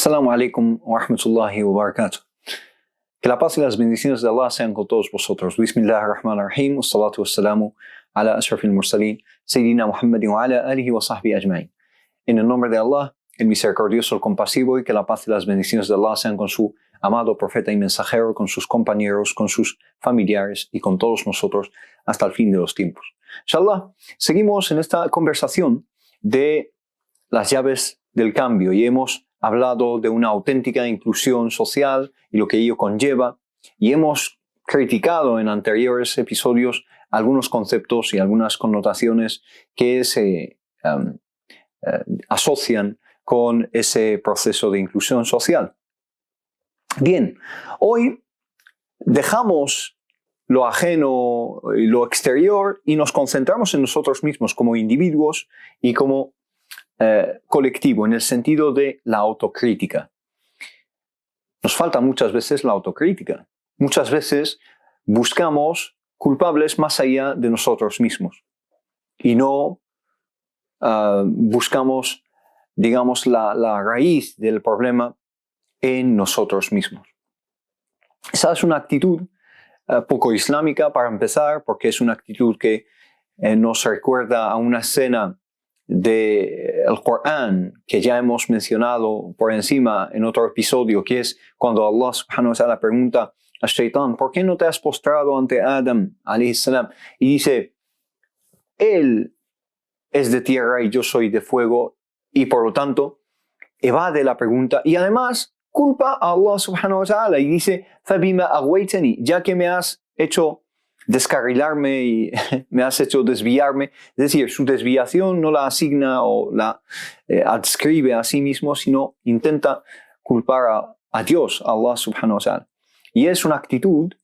Assalamu alaikum wa rahmatullahi wa barakatuh. Que la paz y las bendiciones de Allah sean con todos vosotros. Bismillahirrahmanirrahim. Wassalatu wassalamu ala ashrafil mursalin. Sayyidina Muhammadin wa ala alihi wa sahbihi ajma'in. En el nombre de Allah, el misericordioso, el compasivo, y que la paz y las bendiciones de Allah sean con su amado profeta y mensajero, con sus compañeros, con sus familiares y con todos nosotros hasta el fin de los tiempos. Inshallah, seguimos en esta conversación de las llaves del cambio y hemos hablado de una auténtica inclusión social y lo que ello conlleva, y hemos criticado en anteriores episodios algunos conceptos y algunas connotaciones que se asocian con ese proceso de inclusión social. Bien, hoy dejamos lo ajeno y lo exterior y nos concentramos en nosotros mismos como individuos y como colectivo, en el sentido de la autocrítica. Nos falta muchas veces la autocrítica. Muchas veces buscamos culpables más allá de nosotros mismos y no buscamos, digamos, la raíz del problema en nosotros mismos. Esa es una actitud poco islámica para empezar, porque es una actitud que nos recuerda a una escena del Corán que ya hemos mencionado por encima en otro episodio, que es cuando Allah subhanahu wa ta'ala pregunta a Shaitán: ¿por qué no te has postrado ante Adam alayhi salam? Y dice: él es de tierra y yo soy de fuego, y por lo tanto evade la pregunta y además culpa a Allah subhanahu wa ta'ala y dice: Fabima aghwaytani, ya que me has hecho descarrilarme y me has hecho desviarme. Es decir, su desviación no la asigna o la adscribe a sí mismo, sino intenta culpar a Dios, a Allah subhanahu wa ta'ala. Y es una actitud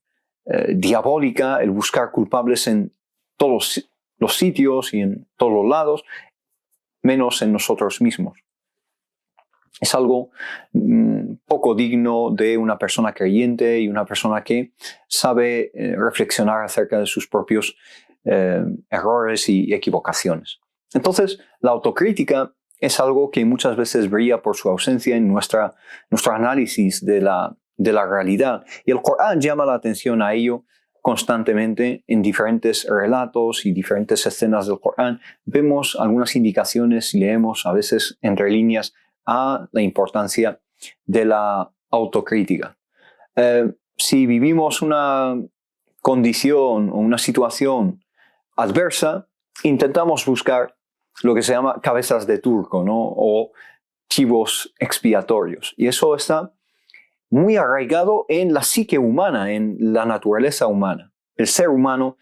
diabólica el buscar culpables en todos los sitios y en todos los lados, menos en nosotros mismos. Es algo poco digno de una persona creyente y una persona que sabe reflexionar acerca de sus propios errores y equivocaciones. Entonces, la autocrítica es algo que muchas veces brilla por su ausencia en nuestro análisis de la realidad. Y el Corán llama la atención a ello constantemente en diferentes relatos y diferentes escenas del Corán. Vemos algunas indicaciones y leemos a veces entre líneas a la importancia de la autocrítica. Si vivimos una condición o una situación adversa, intentamos buscar lo que se llama cabezas de turco, ¿no? O chivos expiatorios. Y eso está muy arraigado en la psique humana, en la naturaleza humana. El ser humano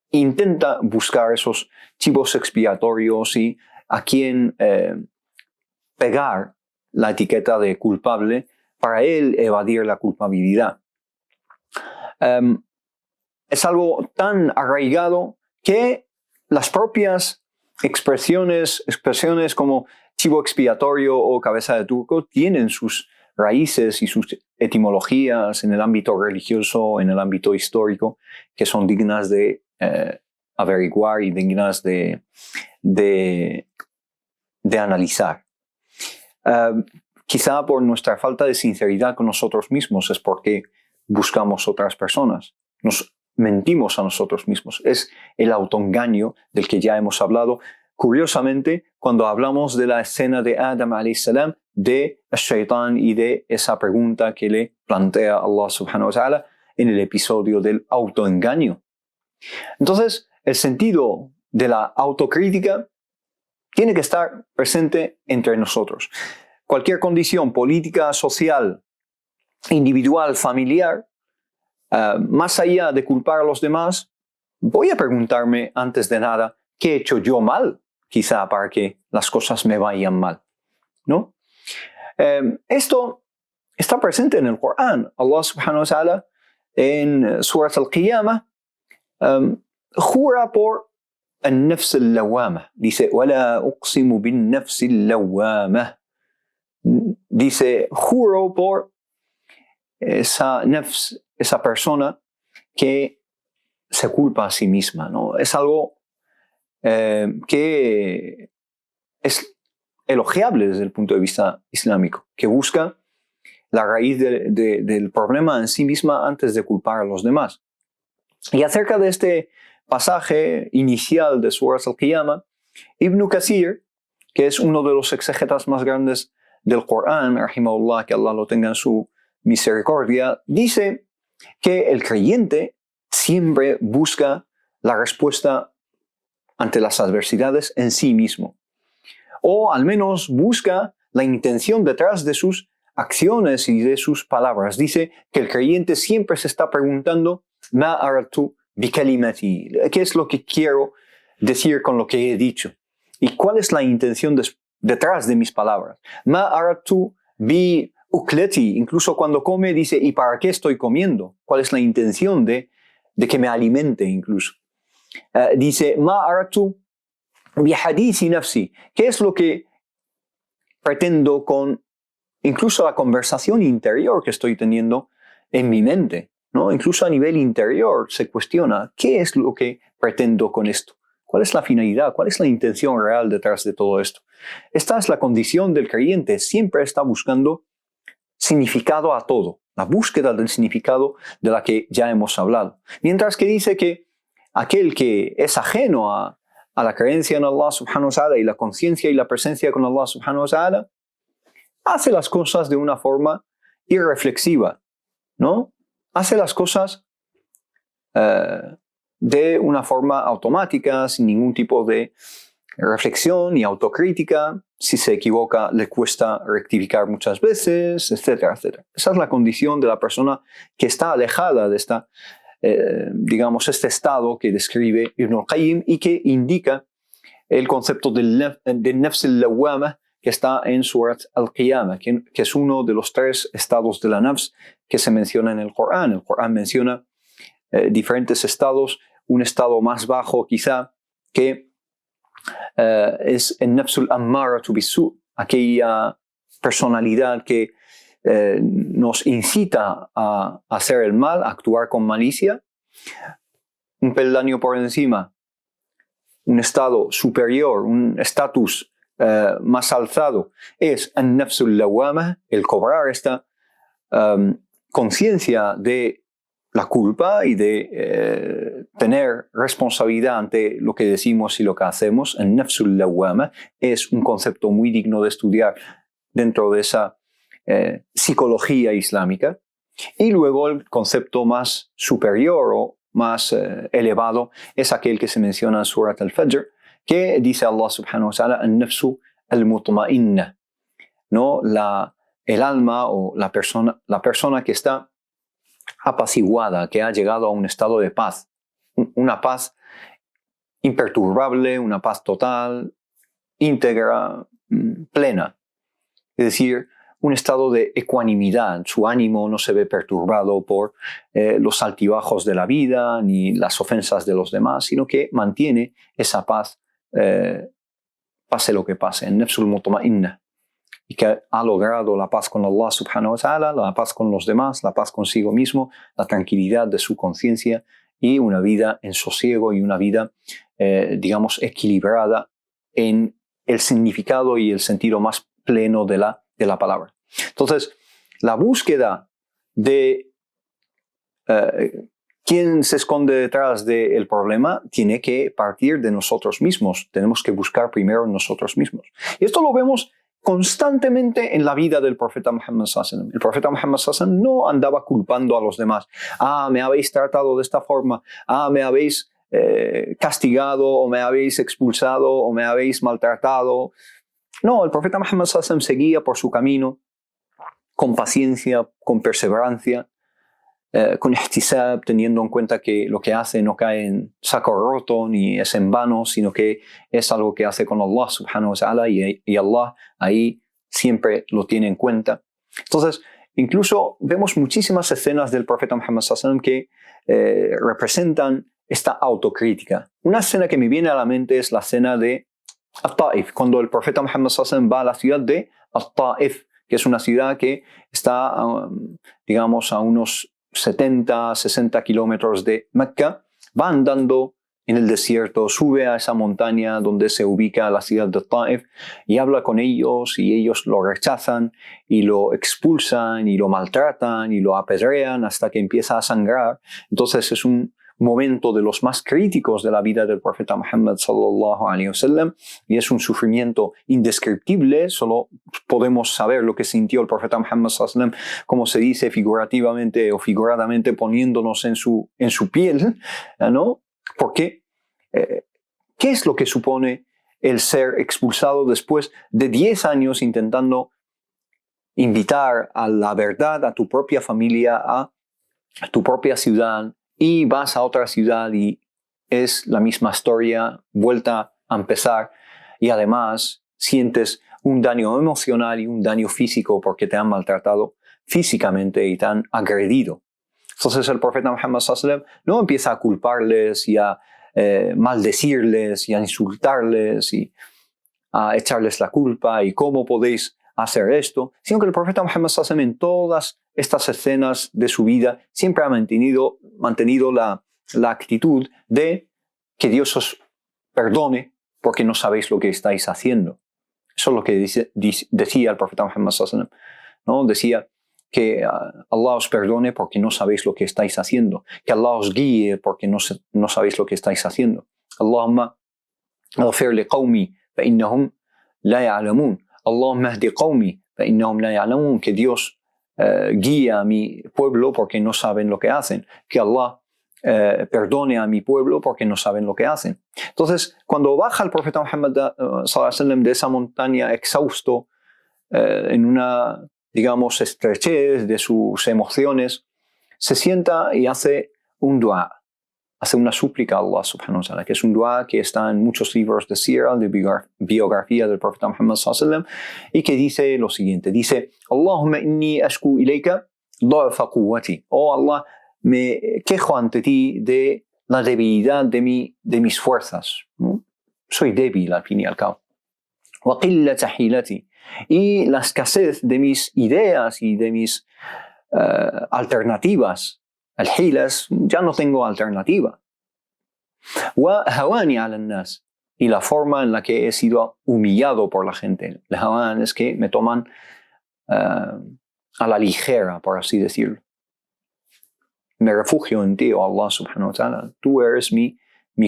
intenta buscar esos chivos expiatorios y a quien pegar la etiqueta de culpable para él evadir la culpabilidad. Es algo tan arraigado que las propias expresiones como chivo expiatorio o cabeza de turco tienen sus raíces y sus etimologías en el ámbito religioso, en el ámbito histórico, que son dignas de averiguar y dignas de analizar. Quizá por nuestra falta de sinceridad con nosotros mismos es porque buscamos otras personas. Nos mentimos a nosotros mismos. Es el autoengaño del que ya hemos hablado. Curiosamente, cuando hablamos de la escena de Adam alayhi salam, de Shaitán y de esa pregunta que le plantea Allah subhanahu wa ta'ala en el episodio del autoengaño. Entonces, el sentido de la autocrítica tiene que estar presente entre nosotros. Cualquier condición política, social, individual, familiar, más allá de culpar a los demás, voy a preguntarme antes de nada qué he hecho yo mal, quizá para que las cosas me vayan mal, ¿no? Esto está presente en el Corán. Allah subhanahu wa ta'ala en Surat al-Qiyamah jura por النفس اللوامة. Dice: ولا أقسم بالنفس اللوامة. Dice: juro por esa nafs, esa persona que se culpa a sí misma, ¿no? Es algo que es elogiable desde el punto de vista islámico, que busca la raíz del problema en sí misma antes de culpar a los demás. Y acerca de este pasaje inicial de Surat al-Qiyamah, Ibn Kathir, que es uno de los exegetas más grandes del Corán, rahimahullah, que Allah lo tenga en su misericordia, dice que el creyente siempre busca la respuesta ante las adversidades en sí mismo, o al menos busca la intención detrás de sus acciones y de sus palabras. Dice que el creyente siempre se está preguntando Ma aratu bi kalimati, ¿qué es lo que quiero decir con lo que he dicho? ¿Y cuál es la intención detrás de mis palabras? Ma aratu bi ukleti, incluso cuando come dice ¿y para qué estoy comiendo? ¿Cuál es la intención de que me alimente incluso? Dice Ma aratu bi hadithi nafsi, ¿qué es lo que pretendo con incluso la conversación interior que estoy teniendo en mi mente, ¿no? Incluso a nivel interior se cuestiona ¿qué es lo que pretendo con esto? ¿Cuál es la finalidad? ¿Cuál es la intención real detrás de todo esto? Esta es la condición del creyente, siempre está buscando significado a todo, la búsqueda del significado de la que ya hemos hablado. Mientras que dice que aquel que es ajeno a la creencia en Allah subhanahu wa ta'ala y la conciencia y la presencia con Allah subhanahu wa ta'ala, hace las cosas de una forma irreflexiva, ¿no? Hace las cosas de una forma automática, sin ningún tipo de reflexión ni autocrítica. Si se equivoca, le cuesta rectificar muchas veces, etcétera, etcétera. Esa es la condición de la persona que está alejada de esta, este estado que describe Ibn al-Qayyim y que indica el concepto del nafs al-lawwama que está en Surat al-Qiyamah, que es uno de los 3 estados de la nafs que se menciona en el Corán. El Corán menciona diferentes estados, un estado más bajo quizá, que es el nafs al-ammaratu bis-su', aquella personalidad que nos incita a hacer el mal, a actuar con malicia. Un peldaño por encima, un estado superior, un estatus más alzado, es el nafs al-lawwama, el cobrar esta conciencia de la culpa y de tener responsabilidad ante lo que decimos y lo que hacemos. El nafs al-lawwama es un concepto muy digno de estudiar dentro de esa psicología islámica. Y luego el concepto más superior o más elevado es aquel que se menciona en Surat al-Fajr, que dice Allah subhanahu wa ta'ala al-nafsu al-mutma'inna, ¿no? El alma o la persona que está apaciguada, que ha llegado a un estado de paz, una paz imperturbable, una paz total, íntegra, plena. Es decir, un estado de ecuanimidad. Su ánimo no se ve perturbado por los altibajos de la vida ni las ofensas de los demás, sino que mantiene esa paz, pase lo que pase, en nafsul mutma'inna, y que ha logrado la paz con Allah subhanahu wa ta'ala, la paz con los demás, la paz consigo mismo, la tranquilidad de su conciencia y una vida en sosiego y una vida, equilibrada en el significado y el sentido más pleno de la palabra. Entonces, la búsqueda de quién se esconde detrás del problema tiene que partir de nosotros mismos. Tenemos que buscar primero en nosotros mismos. Y esto lo vemos constantemente en la vida del profeta Muhammad sallallahu alaihi wasallam. El profeta Muhammad sallallahu alaihi wasallam no andaba culpando a los demás. Me habéis tratado de esta forma. Me habéis castigado, o me habéis expulsado, o me habéis maltratado. No, el profeta Muhammad sallallahu alaihi wasallam seguía por su camino con paciencia, con perseverancia, con ihtisab, teniendo en cuenta que lo que hace no cae en saco roto ni es en vano, sino que es algo que hace con Allah subhanahu wa ta'ala, y Allah ahí siempre lo tiene en cuenta. Entonces, incluso vemos muchísimas escenas del profeta Muhammad sallallahu alaihi wasallam que representan esta autocrítica. Una escena que me viene a la mente es la escena de At-Ta'if, cuando el profeta Muhammad sallallahu alaihi wasallam va a la ciudad de At-Ta'if, que es una ciudad que está, a unos 70, 60 kilómetros de Mecca. Va andando en el desierto, sube a esa montaña donde se ubica la ciudad de Taif y habla con ellos y ellos lo rechazan y lo expulsan y lo maltratan y lo apedrean hasta que empieza a sangrar. Entonces es un momento de los más críticos de la vida del profeta Muhammad sallallahu alaihi wasallam y es un sufrimiento indescriptible. Solo podemos saber lo que sintió el profeta Muhammad sallallahu alaihi wasallam, como se dice figurativamente o figuradamente, poniéndonos en su piel, ¿no? Porque ¿qué es lo que supone el ser expulsado después de 10 años intentando invitar a la verdad a tu propia familia, a tu propia ciudad, y vas a otra ciudad y es la misma historia, vuelta a empezar, y además sientes un daño emocional y un daño físico porque te han maltratado físicamente y te han agredido? Entonces el profeta Muhammad sallallahu alaihi wasallam no empieza a culparles y a maldecirles y a insultarles y a echarles la culpa y cómo podéis hacer esto, sino que el profeta Muhammad sallallahu alaihi wasallam en todas estas escenas de su vida siempre ha mantenido la actitud de que Dios os perdone porque no sabéis lo que estáis haciendo. Eso es lo que decía el profeta Muhammad sallallahu alaihi wasallam, ¿no? Decía que Allah os perdone porque no sabéis lo que estáis haciendo, que Allah os guíe porque no sabéis lo que estáis haciendo. Allahumma اغفر لقومي فإنهم لا يعلمون. اللهم اهد قومي فإنهم لا يعلمون. Que Dios guíe a mi pueblo porque no saben lo que hacen. Que Allah perdone a mi pueblo porque no saben lo que hacen. Entonces, cuando baja el profeta Muhammad sallallahu alaihi wasallam de esa montaña exhausto, en una, digamos, estrechez de sus emociones, se sienta y hace un dua. Hace una súplica a Allah subhanahu wa ta'ala, que es un dua que está en muchos libros de sira, de biografía del profeta Muhammad sallallahu alaihi wasallam, y que dice lo siguiente, dice: Allahumma inni ashku ilayka da'fa quwwati. Oh Allah, me quejo ante ti de la debilidad de mis fuerzas, ¿no? Soy débil al fin y al cabo. Wa qillata hilati. Y la escasez de mis ideas y de mis alternativas. Al-hilas, ya no tengo alternativa. Wa hawani ala nas. Y la forma en la que he sido humillado por la gente. El hawan es que me toman a la ligera, por así decirlo. Me refugio en ti, oh Allah subhanahu wa ta'ala. Tú eres mi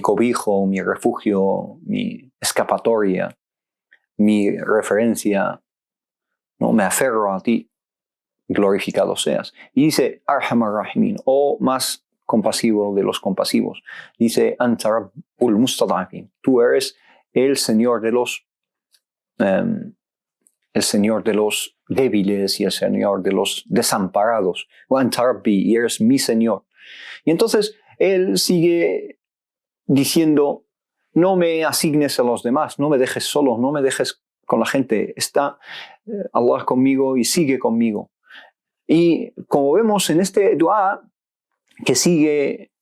cobijo, mi refugio, mi escapatoria, mi referencia. No, me aferro a ti. Glorificado seas. Y dice: Arhamar Rahimin, o más compasivo de los compasivos. Dice: Anta Rabbul Mustad'afin. Tú eres el Señor de los débiles y el Señor de los desamparados. O Anta Rabbi, y eres mi Señor. Y entonces él sigue diciendo: no me asignes a los demás, no me dejes solo, no me dejes con la gente. Está Allah conmigo y sigue conmigo. Y como vemos en este dua que sigue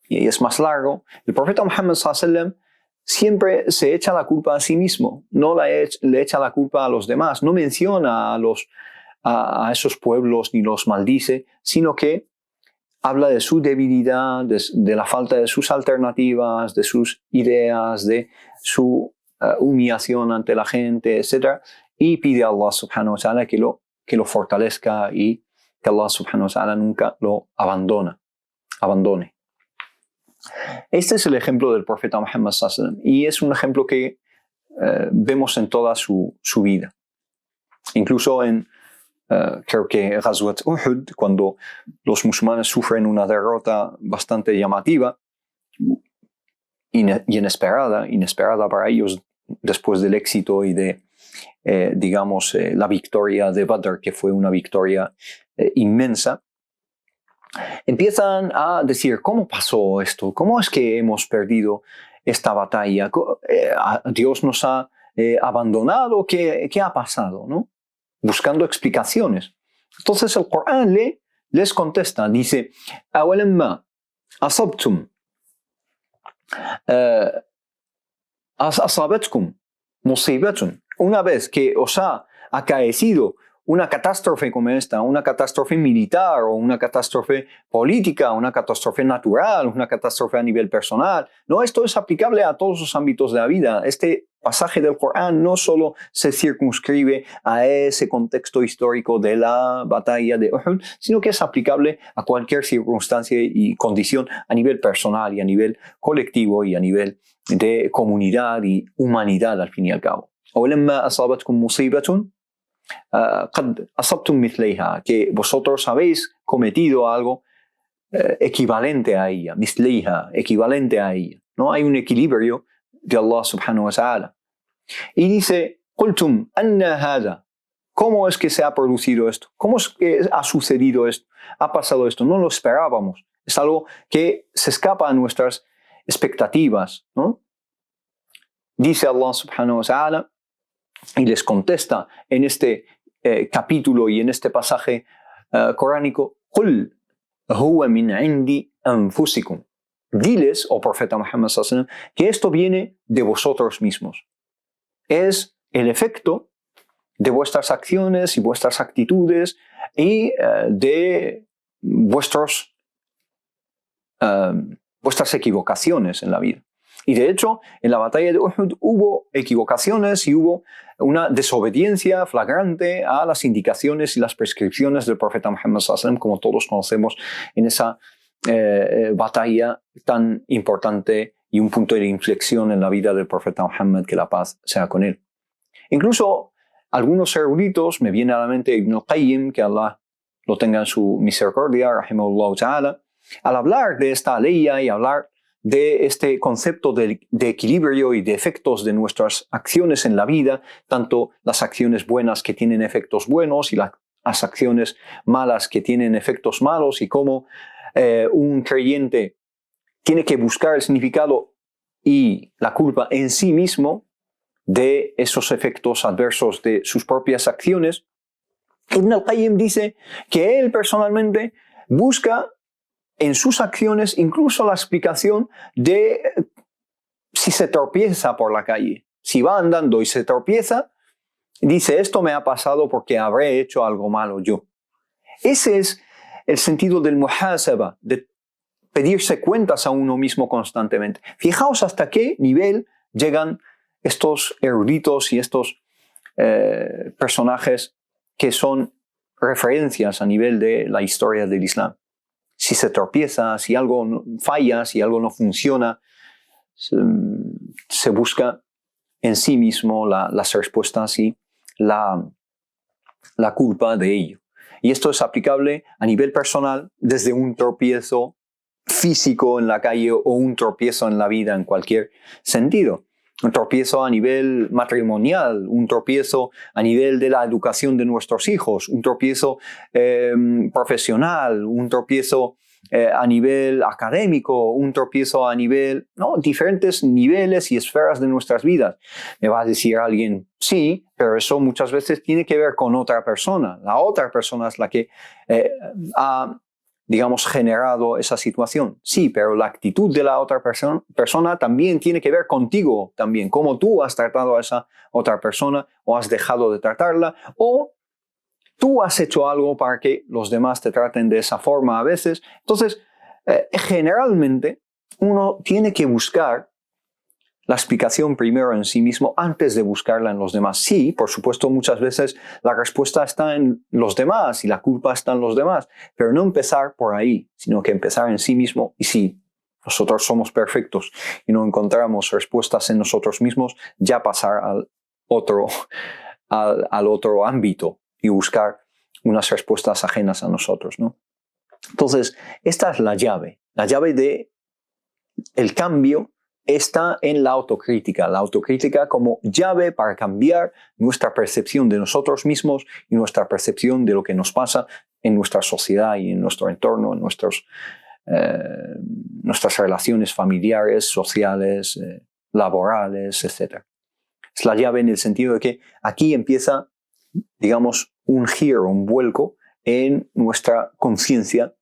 y es más largo, el profeta Muhammad sallallahu alaihi wasallam siempre se echa la culpa a sí mismo, no le echa la culpa a los demás, no menciona a esos pueblos ni los maldice, sino que habla de su debilidad, de la falta de sus alternativas, de sus ideas, de su humillación ante la gente, etc. Y pide a Allah subhanahu wa ta'ala que lo fortalezca y que Allah subhanahu wa ta'ala nunca lo abandone. Este es el ejemplo del profeta Muhammad sallallahu alaihi wasallam y es un ejemplo que vemos en toda su vida. Incluso creo que Ghazwat Uhud, cuando los musulmanes sufren una derrota bastante llamativa, inesperada para ellos después del éxito y de la victoria de Badr, que fue una victoria inmensa, empiezan a decir: ¿cómo pasó esto? ¿Cómo es que hemos perdido esta batalla? ¿Dios nos ha abandonado? ¿Qué ha pasado? ¿No? Buscando explicaciones. Entonces el Corán les contesta, dice: أَوَلَمَّا أَصَبْتُمْ أَصَابَتْكُمْ مُصِيبَةٌ. Una vez que os ha acaecido una catástrofe como esta, una catástrofe militar o una catástrofe política, una catástrofe natural, una catástrofe a nivel personal. No, esto es aplicable a todos los ámbitos de la vida. Este pasaje del Corán no solo se circunscribe a ese contexto histórico de la batalla de Uhud, sino que es aplicable a cualquier circunstancia y condición a nivel personal y a nivel colectivo y a nivel de comunidad y humanidad al fin y al cabo. أولما أصابتكم مصيبة قد أصبتم مثليها, que vosotros habéis cometido algo equivalente a ella, مثليها, equivalente a ella. ¿No? Hay un equilibrio de Allah subhanahu wa ta'ala. Y dice, قلتم أن هذا, ¿cómo es que se ha producido esto? ¿Cómo es que ha sucedido esto? ¿Ha pasado esto? No lo esperábamos. Es algo que se escapa a nuestras expectativas, ¿no? Dice Allah subhanahu wa ta'ala y les contesta en este capítulo y en este pasaje coránico, قُلْ هُوَ مِنْ عِنْدِ أَنفُسِكُمْ. Diles, oh profeta Muhammad sallallahu alaihi wasallam, que esto viene de vosotros mismos. Es el efecto de vuestras acciones y vuestras actitudes y de vuestras equivocaciones en la vida. Y de hecho, en la batalla de Uhud hubo equivocaciones y hubo una desobediencia flagrante a las indicaciones y las prescripciones del profeta Muhammad sallallahu alaihi wasallam, como todos conocemos en esa batalla tan importante y un punto de inflexión en la vida del profeta Muhammad, que la paz sea con él. Incluso algunos eruditos, me viene a la mente Ibn al-Qayyim, que Allah lo tenga en su misericordia, rahimahullah ta'ala, al hablar de esta ley y hablar de este concepto de equilibrio y de efectos de nuestras acciones en la vida, tanto las acciones buenas que tienen efectos buenos y las acciones malas que tienen efectos malos, y cómo un creyente tiene que buscar el significado y la culpa en sí mismo de esos efectos adversos de sus propias acciones. Ibn al-Qayyim dice que él personalmente busca en sus acciones incluso la explicación de si se tropieza por la calle. Si va andando y se tropieza, dice, esto me ha pasado porque habré hecho algo malo yo. Ese es el sentido del muhasaba, de pedirse cuentas a uno mismo constantemente. Fijaos hasta qué nivel llegan estos eruditos y estos personajes que son referencias a nivel de la historia del Islam. Si se tropieza, si algo falla, si algo no funciona, se busca en sí mismo las respuestas y la culpa de ello. Y esto es aplicable a nivel personal, desde un tropiezo físico en la calle o un tropiezo en la vida en cualquier sentido. Un tropiezo a nivel matrimonial, un tropiezo a nivel de la educación de nuestros hijos, un tropiezo profesional, un tropiezo a nivel académico, un tropiezo a nivel, ¿no? Diferentes niveles y esferas de nuestras vidas. Me va a decir alguien, sí, pero eso muchas veces tiene que ver con otra persona. La otra persona es la que ha, digamos, generado esa situación. Sí, pero la actitud de la otra persona también tiene que ver contigo también. Cómo tú has tratado a esa otra persona o has dejado de tratarla, o tú has hecho algo para que los demás te traten de esa forma a veces. Entonces, generalmente uno tiene que buscar la explicación primero en sí mismo antes de buscarla en los demás. Sí, por supuesto, muchas veces la respuesta está en los demás y la culpa está en los demás, pero no empezar por ahí, sino que empezar en sí mismo. Y si nosotros somos perfectos y no encontramos respuestas en nosotros mismos, ya pasar al otro ámbito y buscar unas respuestas ajenas a nosotros, ¿no? Entonces, esta es la llave de el cambio. Está en la autocrítica como llave para cambiar nuestra percepción de nosotros mismos y nuestra percepción de lo que nos pasa en nuestra sociedad y en nuestro entorno, en nuestras relaciones familiares, sociales, laborales, etc. Es la llave en el sentido de que aquí empieza, digamos, un giro, un vuelco en nuestra conciencia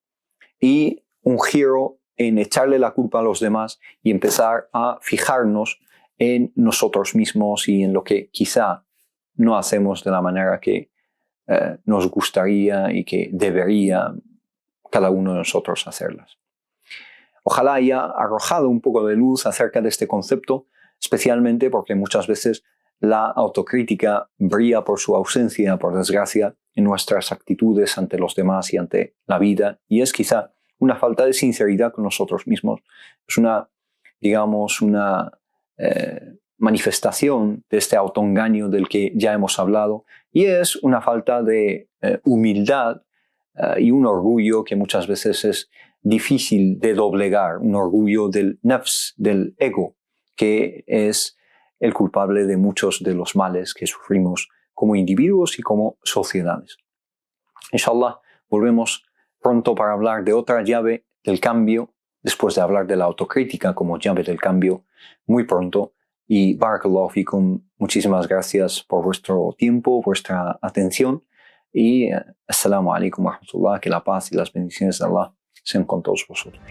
y un giro en echarle la culpa a los demás y empezar a fijarnos en nosotros mismos y en lo que quizá no hacemos de la manera que nos gustaría y que debería cada uno de nosotros hacerlas. Ojalá haya arrojado un poco de luz acerca de este concepto, especialmente porque muchas veces la autocrítica brilla por su ausencia, por desgracia, en nuestras actitudes ante los demás y ante la vida, y es quizá una falta de sinceridad con nosotros mismos. Es una manifestación de este autoengaño del que ya hemos hablado, y es una falta de humildad y un orgullo que muchas veces es difícil de doblegar, un orgullo del nafs, del ego, que es el culpable de muchos de los males que sufrimos como individuos y como sociedades. Inshallah, volvemos pronto para hablar de otra llave del cambio, después de hablar de la autocrítica como llave del cambio, muy pronto. Y barakallahu fikum, muchísimas gracias por vuestro tiempo, vuestra atención. Y assalamu alaikum wa rahmatullah, que la paz y las bendiciones de Allah sean con todos vosotros.